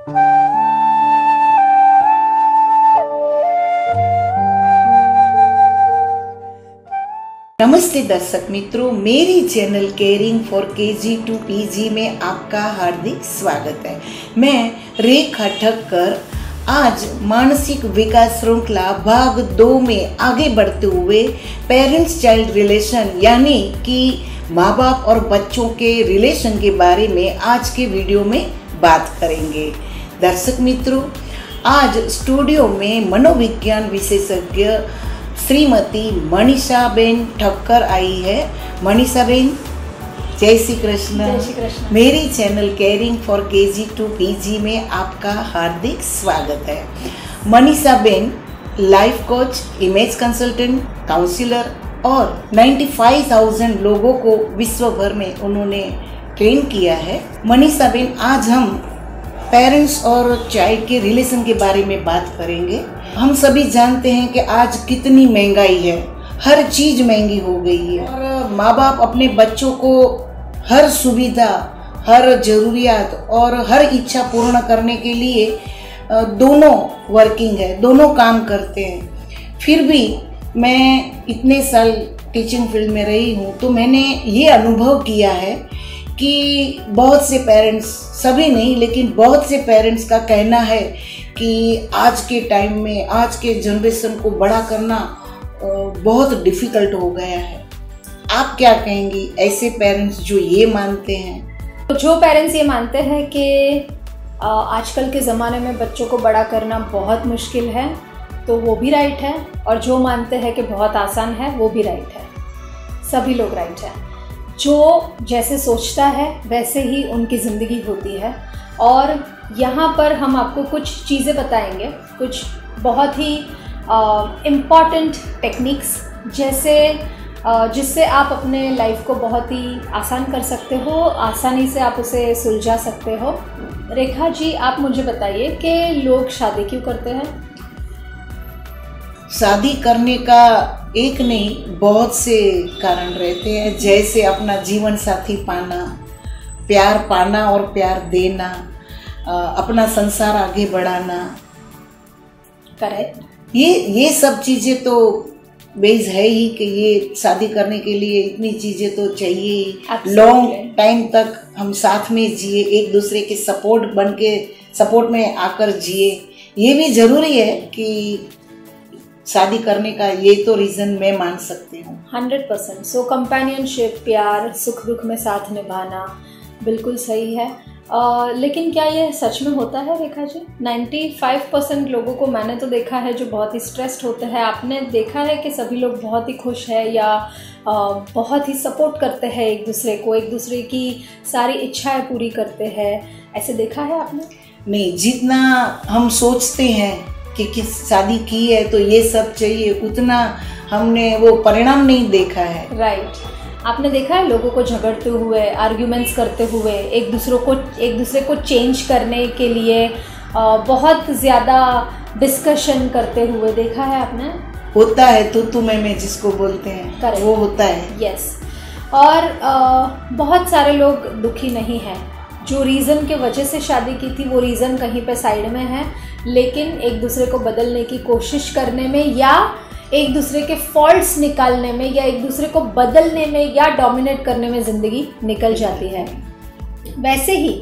नमस्ते दर्शक मित्रों, मेरी channel caring for KG to PG में आपका हार्दिक स्वागत है। मैं रेखा ठक्कर आज मानसिक विकास श्रृंखला भाग 2 में आगे बढ़ते हुए पेरेंट्स चाइल्ड रिलेशन यानी कि माँ बाप और बच्चों के रिलेशन के बारे में आज के वीडियो में बात करेंगे। दर्शक मित्रों, आज स्टूडियो में मनोविज्ञान विशेषज्ञ श्रीमती मनीषाबेन ठक्कर आई है। मनीषाबेन, जय श्री कृष्ण। जय श्री कृष्ण। मेरी channel caring for KG to PG में आपका हार्दिक स्वागत है। Manishaben life coach, image consultant, counsellor और 95,000 लोगों को विश्व भर में उन्होंने ट्रेन किया है। मनीषाबेन, आज हम पेरेंट्स और चाइल्ड के रिलेशन के बारे में बात करेंगे। हम सभी जानते हैं कि आज कितनी महंगाई है, हर चीज़ महंगी हो गई है और माँ बाप अपने बच्चों को हर सुविधा, हर ज़रूरियात और हर इच्छा पूर्ण करने के लिए दोनों वर्किंग है, दोनों काम करते हैं। फिर भी मैं इतने साल टीचिंग फील्ड में रही हूँ तो मैंने ये अनुभव किया है कि बहुत से पेरेंट्स, सभी नहीं लेकिन बहुत से पेरेंट्स का कहना है कि आज के टाइम में, आज के जनरेशन को बड़ा करना बहुत डिफ़िकल्ट हो गया है। आप क्या कहेंगी ऐसे पेरेंट्स जो ये मानते हैं? तो जो पेरेंट्स ये मानते हैं कि आजकल के ज़माने में बच्चों को बड़ा करना बहुत मुश्किल है, तो वो भी राइट है, और जो मानते हैं कि बहुत आसान है वो भी राइट है। सभी लोग राइट हैं। जो जैसे सोचता है वैसे ही उनकी ज़िंदगी होती है। और यहाँ पर हम आपको कुछ चीज़ें बताएंगे, कुछ बहुत ही इम्पॉर्टेंट टेक्निक्स जिससे आप अपने लाइफ को बहुत ही आसान कर सकते हो, आसानी से आप उसे सुलझा सकते हो। रेखा जी, आप मुझे बताइए कि लोग शादी क्यों करते हैं? शादी करने का एक नहीं, बहुत से कारण रहते हैं, जैसे अपना जीवन साथी पाना, प्यार पाना और प्यार देना, अपना संसार आगे बढ़ाना। करेक्ट। ये सब चीज़ें तो बेस है ही कि ये शादी करने के लिए इतनी चीज़ें तो चाहिए ही। लॉन्ग टाइम तक हम साथ में जिए, एक दूसरे के सपोर्ट में आकर जिए, ये भी ज़रूरी है कि शादी करने का। ये तो रीज़न मैं मान सकती हूँ 100%। सो कंपेनियनशिप, प्यार, सुख दुख में साथ निभाना बिल्कुल सही है। लेकिन क्या ये सच में होता है रेखा जी? 95% लोगों को मैंने तो देखा है जो बहुत ही स्ट्रेस्ड होते हैं। आपने देखा है कि सभी लोग बहुत ही खुश है या बहुत ही सपोर्ट करते हैं एक दूसरे को, एक दूसरे की सारी इच्छाएं पूरी करते हैं? ऐसे देखा है आपने? नहीं, जितना हम सोचते हैं कि शादी की है तो ये सब चाहिए, उतना हमने वो परिणाम नहीं देखा है। राइट। आपने देखा है लोगों को झगड़ते हुए, आर्ग्यूमेंट्स करते हुए, एक दूसरे को चेंज करने के लिए बहुत ज़्यादा डिस्कशन करते हुए देखा है आपने? होता है, तू मैं जिसको बोलते हैं। Correct. वो होता है। यस। और बहुत सारे लोग दुखी नहीं हैं। जो रीज़न के वजह से शादी की थी वो रीज़न कहीं पे साइड में है, लेकिन एक दूसरे को बदलने की कोशिश करने में या एक दूसरे के फॉल्ट्स निकालने में या एक दूसरे को बदलने में या डोमिनेट करने में ज़िंदगी निकल जाती है। वैसे ही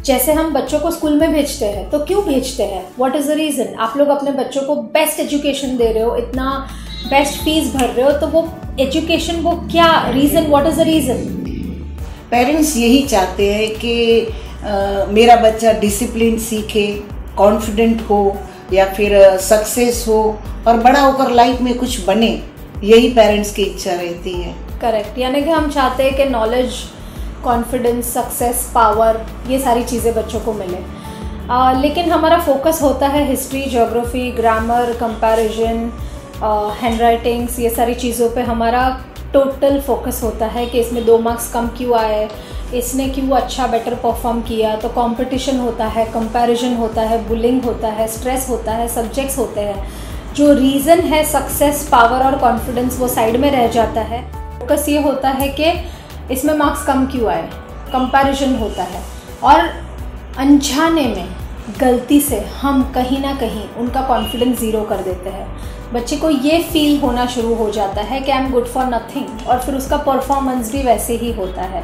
जैसे हम बच्चों को स्कूल में भेजते हैं, तो क्यों भेजते हैं? What is the reason? आप लोग अपने बच्चों को बेस्ट एजुकेशन दे रहे हो, इतना बेस्ट फीस भर रहे हो, तो वो एजुकेशन, वो क्या reason, what is the reason? Parents यही चाहते हैं कि मेरा बच्चा डिसिप्लिन सीखे, कॉन्फिडेंट हो या फिर सक्सेस हो और बड़ा होकर लाइफ में कुछ बने। यही पेरेंट्स की इच्छा रहती है। करेक्ट। यानी कि हम चाहते हैं कि नॉलेज, कॉन्फिडेंस, सक्सेस, पावर, ये सारी चीज़ें बच्चों को मिले। लेकिन हमारा फोकस होता है हिस्ट्री, ज्योग्राफी, ग्रामर, कंपैरिजन, हैंडराइटिंग्स, ये सारी चीज़ों पे हमारा टोटल फोकस होता है कि इसमें 2 मार्क्स कम क्यों आए, इसने क्यों अच्छा बेटर परफॉर्म किया। तो कंपटीशन होता है, कंपैरिजन होता है, बुलिंग होता है, स्ट्रेस होता है, सब्जेक्ट्स होते हैं। जो रीज़न है सक्सेस, पावर और कॉन्फिडेंस, वो साइड में रह जाता है। फोकस ये होता है कि इसमें मार्क्स कम क्यों आए, कंपैरिजन होता है। और अनजाने में गलती से हम कहीं ना कहीं उनका कॉन्फिडेंस ज़ीरो कर देते हैं। बच्चे को ये फील होना शुरू हो जाता है कि I am good for nothing, और फिर उसका परफॉर्मेंस भी वैसे ही होता है।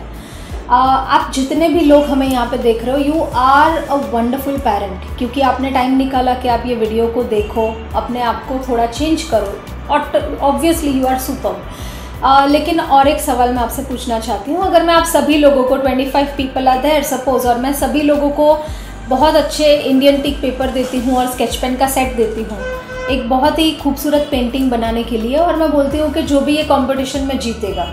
आप जितने भी लोग हमें यहाँ पे देख रहे हो, you are a wonderful parent, क्योंकि आपने टाइम निकाला कि आप ये वीडियो को देखो, अपने आप को थोड़ा चेंज करो, और ऑब्वियसली यू आर सुपर। लेकिन और एक सवाल मैं आपसे पूछना चाहती हूँ, अगर मैं आप सभी लोगों को 25 पीपल आर देयर सपोज, और मैं सभी लोगों को बहुत अच्छे इंडियन टिक पेपर देती हूँ और स्केच पेन का सेट देती हूँ एक बहुत ही खूबसूरत पेंटिंग बनाने के लिए, और मैं बोलती हूँ कि जो भी ये कंपटीशन में जीतेगा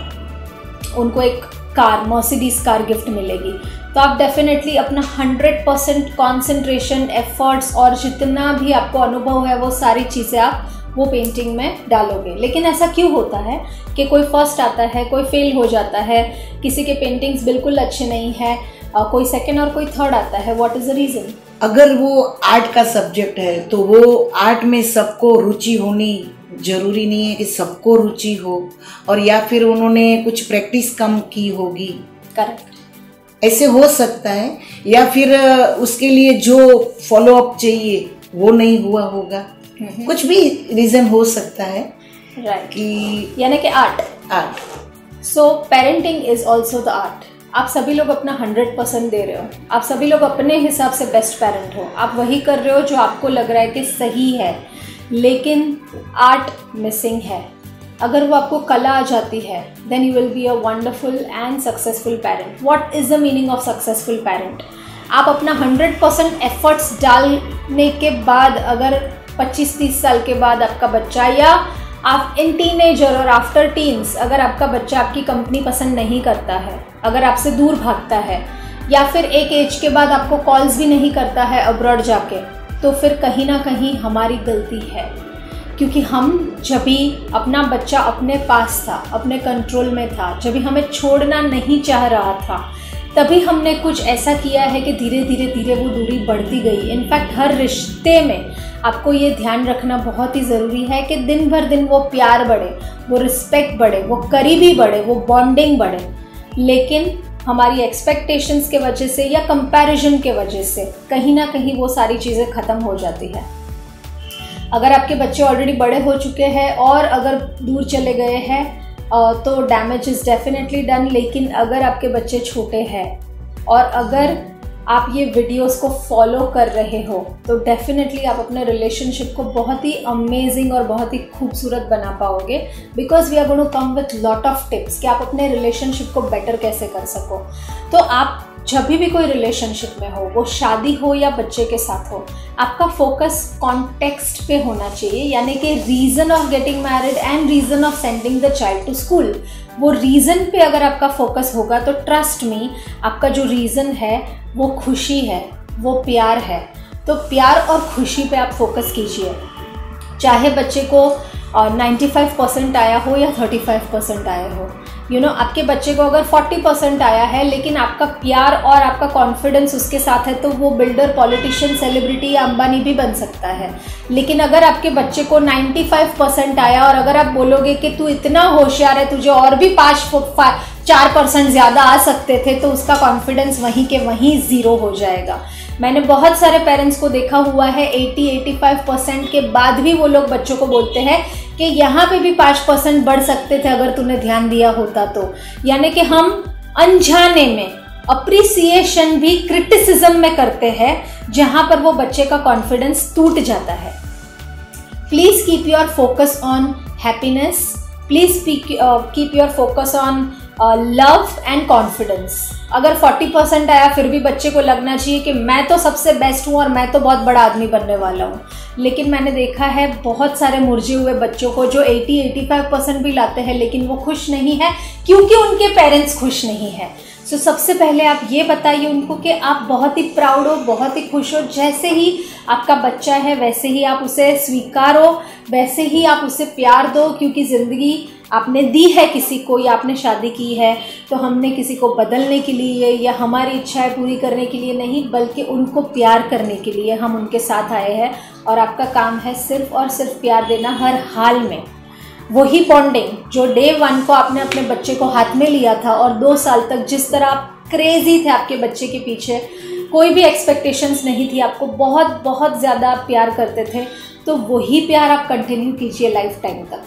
उनको एक कार, मर्सिडीज कार गिफ्ट मिलेगी, तो आप डेफिनेटली अपना 100% कॉन्सेंट्रेशन, एफर्ट्स और जितना भी आपको अनुभव है वो सारी चीज़ें आप वो पेंटिंग में डालोगे। लेकिन ऐसा क्यों होता है कि कोई फर्स्ट आता है, कोई फेल हो जाता है, किसी के पेंटिंग्स बिल्कुल अच्छे नहीं है, कोई सेकंड और कोई थर्ड आता है? What is the reason? अगर वो आर्ट का सब्जेक्ट है तो वो आर्ट में सबको रुचि होनी जरूरी नहीं है कि सबको रुचि हो, और या फिर उन्होंने कुछ प्रैक्टिस कम की होगी। करेक्ट, ऐसे हो सकता है, या फिर उसके लिए जो फॉलो अप चाहिए वो नहीं हुआ होगा, कुछ भी रीजन हो सकता है। राइट, कि यानी कि art. So parenting is also the art. आप सभी लोग अपना 100% दे रहे हो, आप सभी लोग अपने हिसाब से बेस्ट पेरेंट हो, आप वही कर रहे हो जो आपको लग रहा है कि सही है, लेकिन आर्ट मिसिंग है। अगर वो आपको कला आ जाती है, then you will be a wonderful and successful parent. What is the meaning of successful parent? आप अपना 100% एफर्ट्स डालने के बाद, अगर 25-30 साल के बाद आपका बच्चा, या आप इन टीनेजर और आफ्टर टीन्स, अगर आपका बच्चा आपकी कंपनी पसंद नहीं करता है, अगर आपसे दूर भागता है, या फिर एक एज के बाद आपको कॉल्स भी नहीं करता है अब्रॉड जाके, तो फिर कहीं ना कहीं हमारी गलती है। क्योंकि हम जब भी अपना बच्चा अपने पास था, अपने कंट्रोल में था, जब भी हमें छोड़ना नहीं चाह रहा था, तभी हमने कुछ ऐसा किया है कि धीरे धीरे धीरे वो दूरी बढ़ती गई। इनफैक्ट हर रिश्ते में आपको ये ध्यान रखना बहुत ही ज़रूरी है कि दिन भर दिन वो प्यार बढ़े, वो रिस्पेक्ट बढ़े, वो करीबी बढ़े, वो बॉन्डिंग बढ़े। लेकिन हमारी एक्सपेक्टेशंस के वजह से या कंपैरिजन के वजह से कहीं ना कहीं वो सारी चीज़ें ख़त्म हो जाती है। अगर आपके बच्चे ऑलरेडी बड़े हो चुके हैं और अगर दूर चले गए हैं तो डैमेज इज़ डेफिनेटली डन। लेकिन अगर आपके बच्चे छोटे हैं और अगर आप ये वीडियोस को फॉलो कर रहे हो, तो डेफिनेटली आप अपने रिलेशनशिप को बहुत ही अमेजिंग और बहुत ही खूबसूरत बना पाओगे, because we are going to come with lot of tips कि आप अपने रिलेशनशिप को बेटर कैसे कर सको। तो आप जब भी कोई रिलेशनशिप में हो, वो शादी हो या बच्चे के साथ हो, आपका फोकस कॉन्टेक्स्ट पे होना चाहिए, यानी कि reason of getting married and reason of sending the child to school. वो रीज़न पे अगर आपका फोकस होगा तो ट्रस्ट मी, आपका जो रीज़न है वो खुशी है, वो प्यार है। तो प्यार और खुशी पे आप फोकस कीजिए, चाहे बच्चे को 95% आया हो या 35% आया हो। आपके बच्चे को अगर 40% आया है, लेकिन आपका प्यार और आपका कॉन्फिडेंस उसके साथ है, तो वो बिल्डर, पॉलिटिशियन, सेलिब्रिटी या अंबानी भी बन सकता है। लेकिन अगर आपके बच्चे को 95% आया और अगर आप बोलोगे कि तू इतना होशियार है, तुझे और भी 4% ज़्यादा आ सकते थे, तो उसका कॉन्फिडेंस वहीं के वहीं ज़ीरो हो जाएगा। मैंने बहुत सारे पेरेंट्स को देखा हुआ है 80-85% के बाद भी वो लोग बच्चों को बोलते हैं कि यहाँ पे भी 5% बढ़ सकते थे अगर तूने ध्यान दिया होता तो। यानी कि हम अनजाने में अप्रिसिएशन भी क्रिटिसिज्म में करते हैं, जहाँ पर वो बच्चे का कॉन्फिडेंस टूट जाता है। Please keep your focus on happiness, please keep your focus on love and confidence. अगर 40% आया फिर भी बच्चे को लगना चाहिए कि मैं तो सबसे बेस्ट हूँ और मैं तो बहुत बड़ा आदमी बनने वाला हूँ। लेकिन मैंने देखा है बहुत सारे मुरझे हुए बच्चों को जो 80-85% भी लाते हैं, लेकिन वो खुश नहीं है क्योंकि उनके पेरेंट्स खुश नहीं है। सो सबसे पहले आप ये बताइए उनको कि आप बहुत ही प्राउड हो, बहुत ही खुश हो। जैसे ही आपका बच्चा है वैसे ही आप उसे स्वीकारो, वैसे ही आप उसे प्यार दो, क्योंकि ज़िंदगी आपने दी है किसी को या आपने शादी की है तो हमने किसी को बदलने के लिए या हमारी इच्छाएं पूरी करने के लिए नहीं, बल्कि उनको प्यार करने के लिए हम उनके साथ आए हैं। और आपका काम है सिर्फ़ और सिर्फ प्यार देना हर हाल में। वही बॉन्डिंग जो डे 1 को आपने अपने बच्चे को हाथ में लिया था और 2 साल तक जिस तरह आप क्रेजी थे आपके बच्चे के पीछे, कोई भी एक्सपेक्टेशंस नहीं थी, आपको बहुत बहुत ज़्यादा प्यार करते थे, तो वही प्यार आप कंटिन्यू कीजिए लाइफ टाइम तक।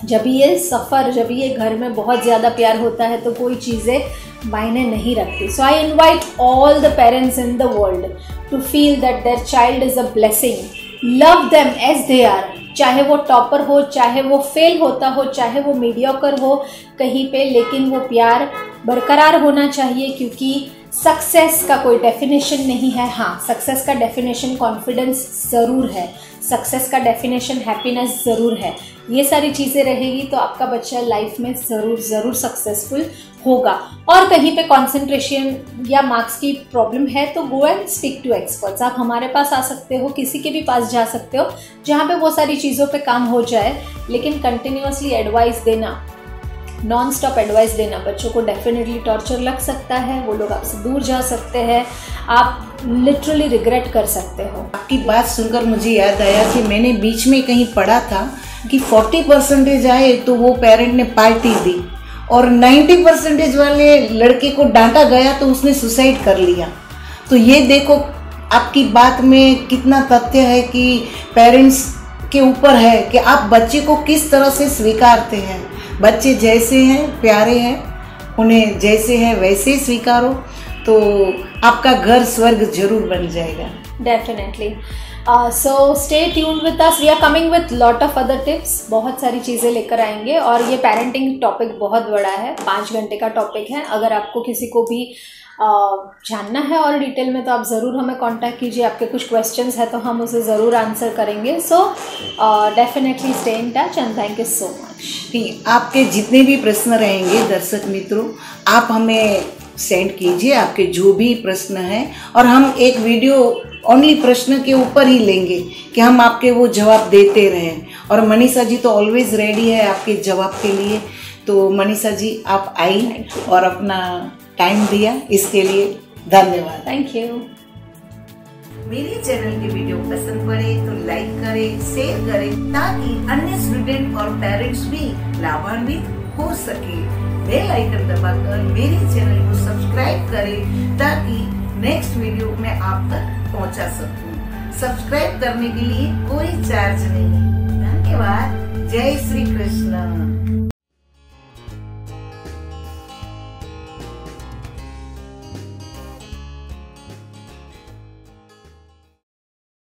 जब ये घर में बहुत ज़्यादा प्यार होता है तो कोई चीज़ें मायने नहीं रखती। So I invite all the parents in the world to feel that their child is a blessing. Love them as they are, चाहे वो टॉपर हो, चाहे वो फेल होता हो, चाहे वो मीडियोकर हो कहीं पे, लेकिन वो प्यार बरकरार होना चाहिए, क्योंकि सक्सेस का कोई डेफिनेशन नहीं है। हाँ, सक्सेस का डेफिनेशन कॉन्फिडेंस ज़रूर है, सक्सेस का डेफिनेशन हैप्पीनेस ज़रूर है। ये सारी चीज़ें रहेगी तो आपका बच्चा लाइफ में ज़रूर सक्सेसफुल होगा। और कहीं पे कंसंट्रेशन या मार्क्स की प्रॉब्लम है तो go and speak to experts. आप हमारे पास आ सकते हो, किसी के भी पास जा सकते हो जहाँ पे वो सारी चीज़ों पे काम हो जाए। लेकिन कंटिन्यूअसली एडवाइस देना, नॉन स्टॉप एडवाइस देना बच्चों को डेफिनेटली टॉर्चर लग सकता है। वो लोग आपसे दूर जा सकते हैं, आप लिटरली रिग्रेट कर सकते हो। आपकी बात सुनकर मुझे याद आया कि मैंने बीच में कहीं पढ़ा था कि 40% आए तो वो पेरेंट ने पार्टी दी, और 90% वाले लड़के को डांटा गया तो उसने सुसाइड कर लिया। तो ये देखो आपकी बात में कितना तथ्य है कि पेरेंट्स के ऊपर है कि आप बच्चे को किस तरह से स्वीकारते हैं। बच्चे जैसे हैं प्यारे हैं, उन्हें जैसे हैं वैसे स्वीकारो, तो आपका घर स्वर्ग जरूर बन जाएगा। Definitely. So stay tuned with us, we are coming with lot of other tips. बहुत सारी चीज़ें लेकर आएंगे, और ये पेरेंटिंग टॉपिक बहुत बड़ा है, 5 घंटे का टॉपिक है। अगर आपको किसी को भी जानना है और डिटेल में तो आप ज़रूर हमें कांटेक्ट कीजिए। आपके कुछ क्वेश्चंस है तो हम उसे ज़रूर आंसर करेंगे। So definitely stay in touch and thank you so much. आपके जितने भी प्रश्न रहेंगे दर्शक मित्रों, आप हमें सेंड कीजिए आपके जो भी प्रश्न हैं, और हम एक वीडियो ओनली प्रश्न के ऊपर ही लेंगे कि हम आपके वो जवाब देते रहें। और मनीषा जी तो ऑलवेज रेडी है आपके जवाब के लिए। तो मनीषा जी आप आई और अपना टाइम दिया, इसके लिए धन्यवाद। Thank you. मेरे चैनल की वीडियो पसंद पड़े तो लाइक करें, शेयर करें, ताकि अन्य स्टूडेंट और पेरेंट्स भी लाभान्वित हो सके। बेल आइकन दबाकर मेरे चैनल को सब्सक्राइब करें ताकि नेक्स्ट वीडियो मैं आप तक पहुंचा सकूं। सब्सक्राइब करने के लिए कोई चार्ज नहीं। धन्यवाद। जय श्री कृष्ण।